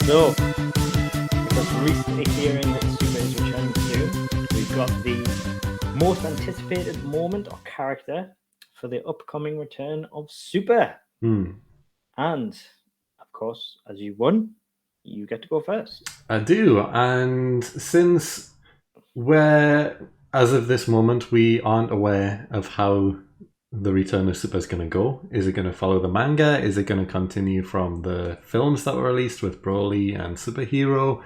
So, because recently hearing that Super is returning soon, we've got the most anticipated moment or character for the upcoming return of Super. And, of course, as you won, you get to go first. I do, and since as of this moment, we aren't aware of how the return of Super is going to go. Is it going to follow the manga? Is it going to continue from the films that were released with Broly and Superhero?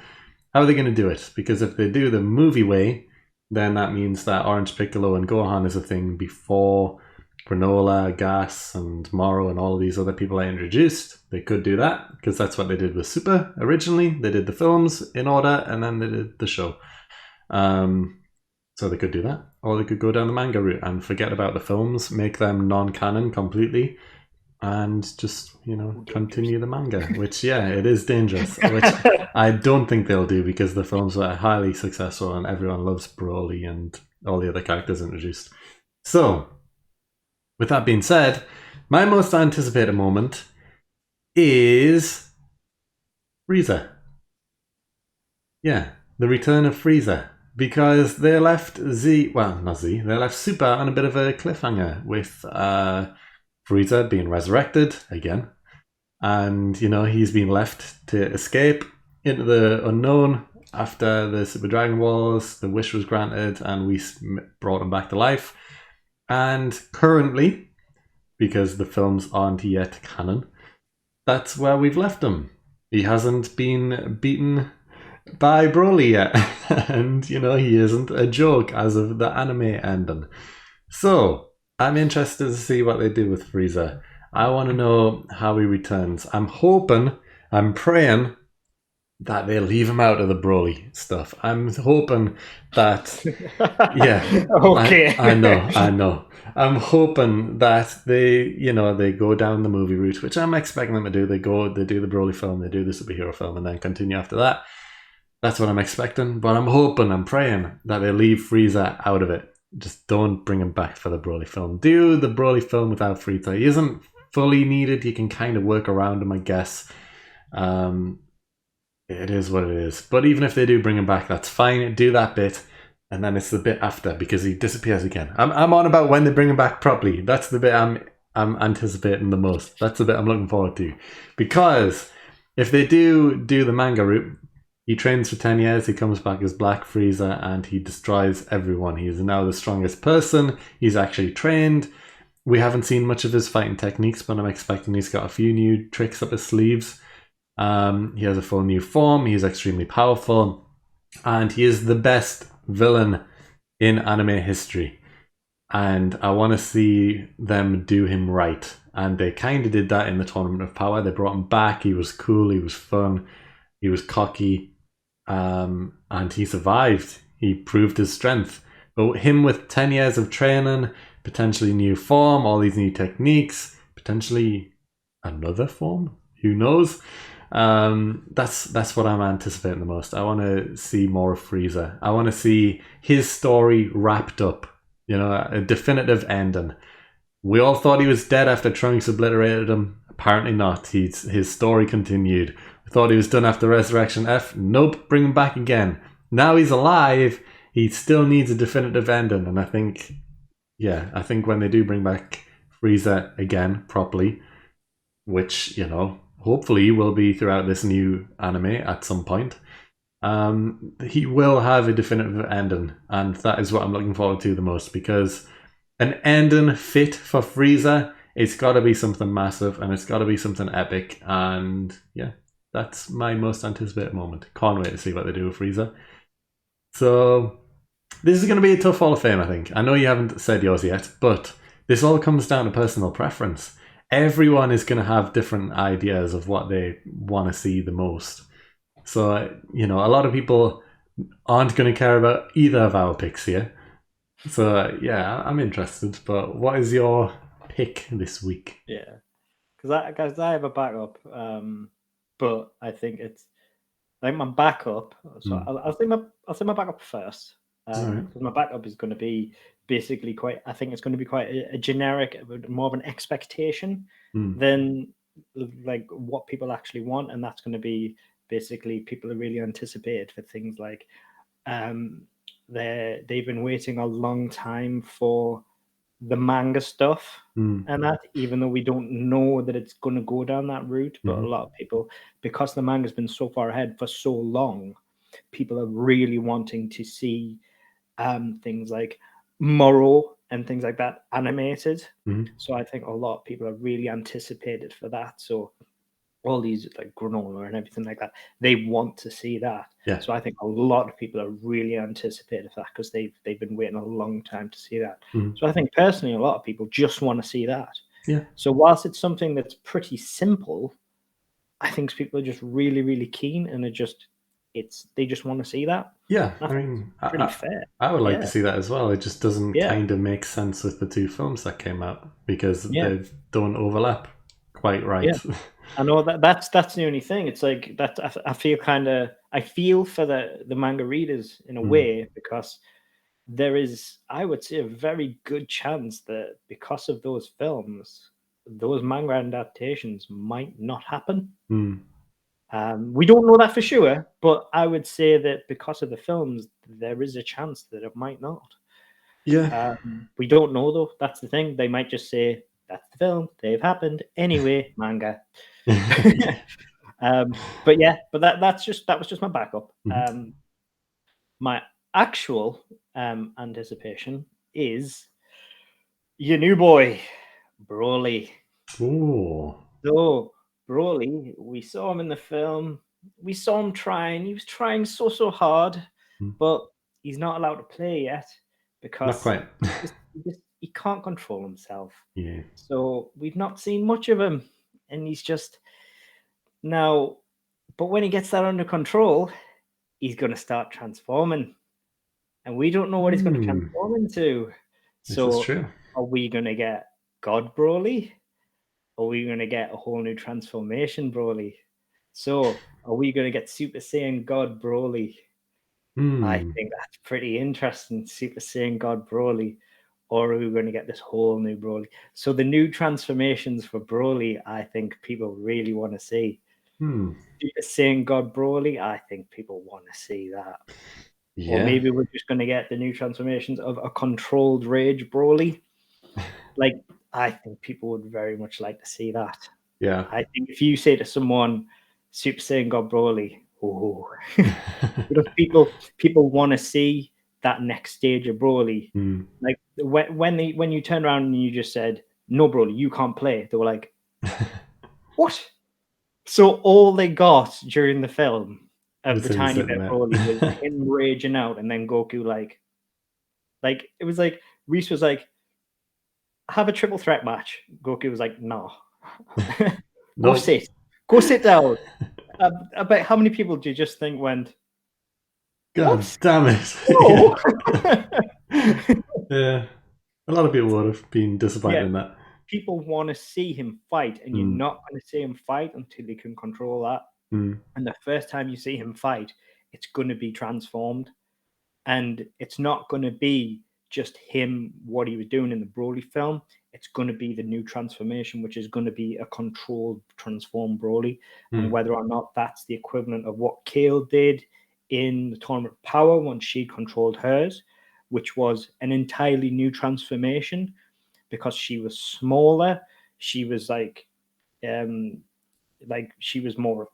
How are they going to do it? Because if they do the movie way, then that means that Orange Piccolo and Gohan is a thing before Granola, Gas, and Moro, and all of these other people are introduced. They could do that because that's what they did with Super originally. They did the films in order, and then they did the show. So they could do that, or they could go down the manga route and forget about the films, make them non-canon completely, and just continue the manga. Which, yeah, it is dangerous. Which I don't think they'll do because the films were highly successful and everyone loves Broly and all the other characters introduced. So, with that being said, my most anticipated moment is Frieza. Yeah, the return of Frieza. Because they left they left Super on a bit of a cliffhanger with Frieza being resurrected again. And, he's been left to escape into the unknown after the Super Dragon Wars. The wish was granted and we brought him back to life. And currently, because the films aren't yet canon, that's where we've left him. He hasn't been beaten by Broly yet. And, he isn't a joke as of the anime ending. So, I'm interested to see what they do with Frieza. I want to know how he returns. I'm praying that they leave him out of the Broly stuff. I'm hoping that, yeah. Okay. I know. I'm hoping that they go down the movie route, which I'm expecting them to do. They do the Broly film, they do the superhero film, and then continue after that. That's what I'm expecting, but I'm praying that they leave Frieza out of it. Just don't bring him back for the Broly film. Do the Broly film without Frieza. He isn't fully needed. You can kind of work around him, I guess. It is what it is. But even if they do bring him back, that's fine. Do that bit, and then it's the bit after because he disappears again. I'm on about when they bring him back properly. That's the bit I'm anticipating the most. That's the bit I'm looking forward to, because if they do the manga route, he trains for 10 years, he comes back as Black Frieza, and he destroys everyone. He is now the strongest person. He's actually trained. We haven't seen much of his fighting techniques, but I'm expecting he's got a few new tricks up his sleeves. He has a full new form. He's extremely powerful. And he is the best villain in anime history. And I want to see them do him right. And they kind of did that in the Tournament of Power. They brought him back. He was cool. He was fun. He was cocky. And he survived. He proved his strength. But him with 10 years of training, potentially new form, all these new techniques, potentially another form, who knows? That's what I'm anticipating the most. I want to see more of Frieza. I want to see his story wrapped up, a definitive ending. We all thought he was dead after Trunks obliterated him. Apparently not. His story continued. Thought he was done after Resurrection F. Nope, bring him back again. Now he's alive, he still needs a definitive ending. And I think when they do bring back Frieza again properly, which, hopefully will be throughout this new anime at some point, he will have a definitive ending. And that is what I'm looking forward to the most, because an ending fit for Frieza, it's got to be something massive and it's got to be something epic. And yeah, that's my most anticipated moment. Can't wait to see what they do with Frieza. So, this is going to be a tough Hall of Fame, I think. I know you haven't said yours yet, but this all comes down to personal preference. Everyone is going to have different ideas of what they want to see the most. So, a lot of people aren't going to care about either of our picks here. So, yeah, I'm interested. But what is your pick this week? Yeah, because I have a backup. But I think my backup. So I'll say my backup first. Because my backup is going to be basically I think it's going to be quite a generic, more of an expectation than like what people actually want, and that's going to be basically people are really anticipated for things like they've been waiting a long time for the manga stuff and that, even though we don't know that it's going to go down that route. But a lot of people, because the manga's been so far ahead for so long, people are really wanting to see things like Moro and things like that animated. So I think a lot of people are really anticipated for that. So all these like granola and everything like that, they want to see that. Yeah. So I think a lot of people are really anticipated for that because they've been waiting a long time to see that. So I think personally, a lot of people just want to see that. Yeah. So whilst it's something that's pretty simple, I think people are just really, really keen, and they just want to see that. Yeah, And I I think mean, it's pretty fair. I would like to Yeah. see that as well. It just doesn't Yeah. kind of make sense with the two films that came out because Yeah. they don't overlap quite right. Yeah. I know that's the only thing. It's like that. I feel for the manga readers in a way, because there is, I would say, a very good chance that because of those films, those manga adaptations might not happen. We don't know that for sure, but I would say that because of the films, there is a chance that it might not. Yeah. We don't know though. That's the thing. They might just say that's the film. They've happened anyway. Manga. But yeah, but that was just my backup. My actual anticipation is your new boy, Broly. Ooh. So Broly, we saw him in the film. We saw him trying. He was trying so hard, but he's not allowed to play yet Not because quite. he can't control himself. Yeah. So we've not seen much of him, and he's just now. But when he gets that under control, he's going to start transforming, and we don't know what he's going to transform into. This is So true. are we going to get God Broly? Are we going to get a whole new transformation Broly? So are we going to get Super Saiyan God Broly? I think that's pretty interesting, Super Saiyan God Broly. Or are we going to get this whole new Broly? So the new transformations for Broly, I think people really want to see. Super Saiyan God Broly, I think people want to see that. Yeah. Or maybe we're just going to get the new transformations of a controlled rage Broly. Like, I think people would very much like to see that. Yeah. I think if you say to someone, Super Saiyan God Broly, oh, because people want to see that next stage of Broly. Like when you turned around and you just said, no, Broly, you can't play. They were like, what? So all they got during the film of the tiny bit Broly was him raging out, and then Goku like it was like Reese was like, have a triple threat match. Goku was like, no. Go sit down. I bet how many people do you just think went, God what? damn it. No. Yeah. A lot of people would have been disappointed in that. People want to see him fight, and you're not going to see him fight until he can control that. And the first time you see him fight, it's going to be transformed. And it's not going to be just him, what he was doing in the Broly film. It's going to be the new transformation, which is going to be a controlled, transformed Broly. And whether or not that's the equivalent of what Kale did in the Tournament of Power once she controlled hers, which was an entirely new transformation because she was smaller. She was like she was more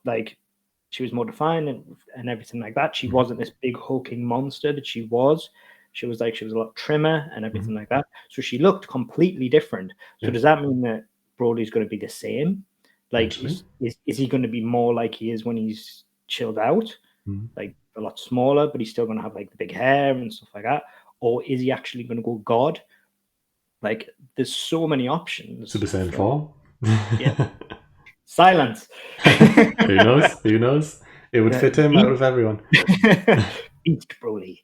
defined and everything like that. She wasn't this big hulking monster that she was. She was a lot trimmer and everything like that. So she looked completely different. So does that mean that Broly's going to be the same? Like, is he going to be more like he is when he's chilled out? Like a lot smaller, but he's still going to have like the big hair and stuff like that? Or is he actually going to go God? Like, there's so many options. Super Saiyan 4? Yeah. Silence. Who knows? Who knows? It would fit him out of everyone. Beast Broly.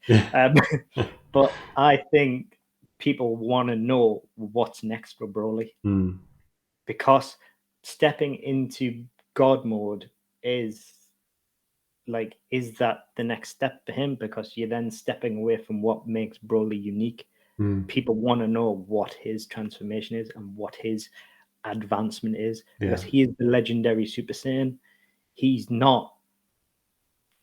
But I think people want to know what's next for Broly. Because stepping into God mode is that the next step for him? Because you're then stepping away from what makes Broly unique. People want to know what his transformation is and what his advancement is, because he is the legendary Super Saiyan. He's not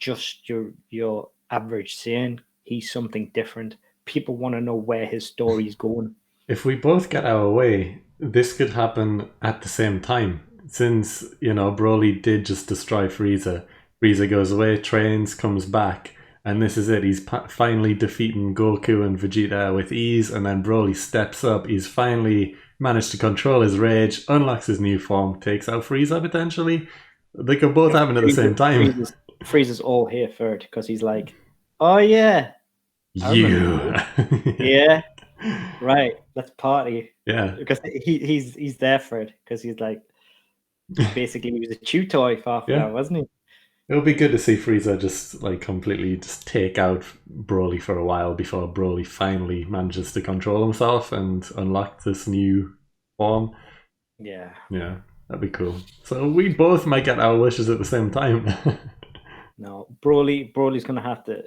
just your average Saiyan. He's something different. People want to know where his story's going. If we both get our way, this could happen at the same time. Since, Broly did just destroy Frieza. Frieza goes away, trains, comes back, and this is it. He's finally defeating Goku and Vegeta with ease, and then Broly steps up. He's finally managed to control his rage, unlocks his new form, takes out Frieza potentially. They could both happen at the same time. Frieza's all here for it because he's like, oh yeah. You. Yeah. Right. Let's party. Yeah. Because he's there for it because he's like, basically he was a chew toy for half an hour, wasn't he? It would be good to see Frieza just like completely just take out Broly for a while before Broly finally manages to control himself and unlock this new form. Yeah. Yeah, that'd be cool. So we both might get our wishes at the same time. No, Broly's gonna have to.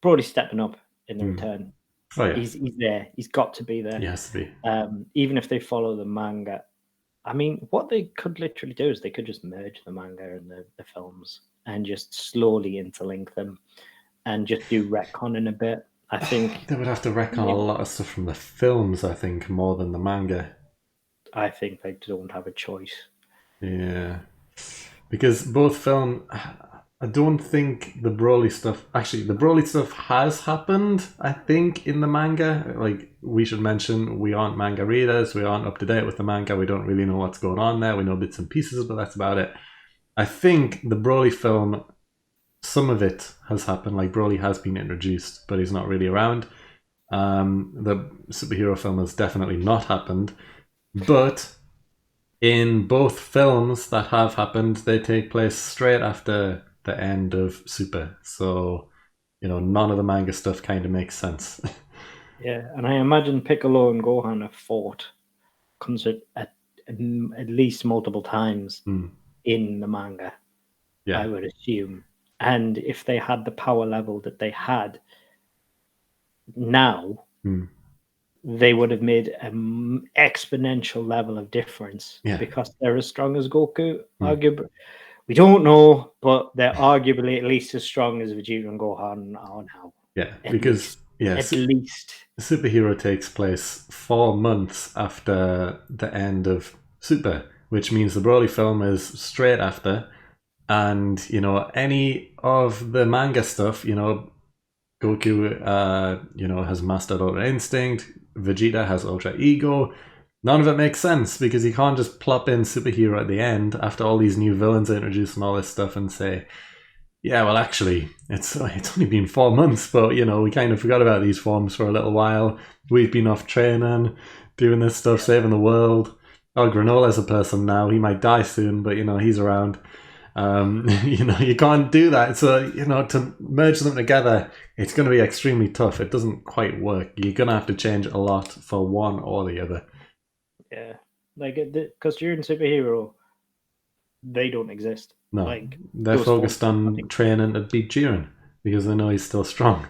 Broly's stepping up in the return. Oh yeah, he's there. He's got to be there. He has to be. Even if they follow the manga, I mean, what they could literally do is they could just merge the manga and the films and just slowly interlink them and just do retconning a bit. I think they would have to retcon a lot of stuff from the films, I think, more than the manga. I think they don't have a choice. Yeah. Because both film... I don't think the Broly stuff... Actually, the Broly stuff has happened, I think, in the manga. Like, we should mention, we aren't manga readers. We aren't up to date with the manga. We don't really know what's going on there. We know bits and pieces, but that's about it. I think the Broly film, some of it has happened. Like, Broly has been introduced, but he's not really around. The superhero film has definitely not happened. But in both films that have happened, they take place straight after the end of Super. So, none of the manga stuff kind of makes sense. Yeah, and I imagine Piccolo and Gohan have fought at least multiple times in the manga. Yeah, I would assume. And if they had the power level that they had now, they would have made an exponential level of difference because they're as strong as Goku, arguably. We don't know, but they're arguably at least as strong as Vegeta and Gohan are now. Yeah, because at least Superhero takes place 4 months after the end of Super, which means the Broly film is straight after. And, any of the manga stuff, Goku, has mastered Ultra Instinct, Vegeta has Ultra Ego. None of it makes sense because you can't just plop in Superhero at the end after all these new villains are introduced and all this stuff and say, yeah, well, actually, it's only been 4 months, but, we kind of forgot about these forms for a little while. We've been off training, doing this stuff, saving the world. Oh, Granola's a person now. He might die soon, but, he's around. You can't do that. So, to merge them together, it's going to be extremely tough. It doesn't quite work. You're going to have to change a lot for one or the other. Yeah, because during Superhero, they don't exist. No, they're focused on training to beat Jiren because they know he's still strong.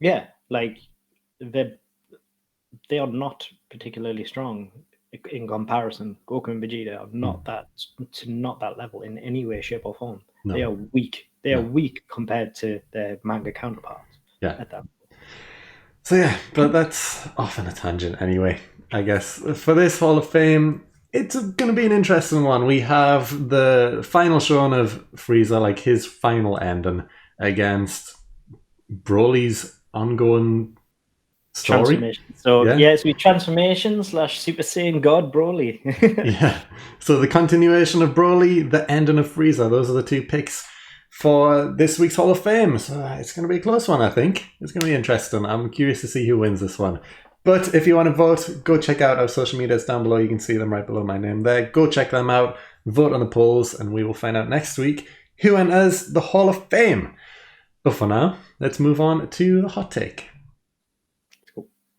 Yeah, they are not particularly strong in comparison. Goku and Vegeta are not that level in any way, shape, or form. No. They are weak. They are weak compared to their manga counterparts. Yeah. At that point. So yeah, but that's off on a tangent anyway. I guess for this Hall of Fame, it's going to be an interesting one. We have the final showing of Frieza, his final ending against Broly's ongoing story. Transformation. So it's we transformation / Super Saiyan God Broly. Yeah. So the continuation of Broly, the ending of Frieza. Those are the two picks for this week's Hall of Fame. So it's going to be a close one, I think. It's going to be interesting. I'm curious to see who wins this one. But if you want to vote, go check out our social medias down below. You can see them right below my name there. Go check them out. Vote on the polls, and we will find out next week who enters the Hall of Fame. But for now, let's move on to the hot take.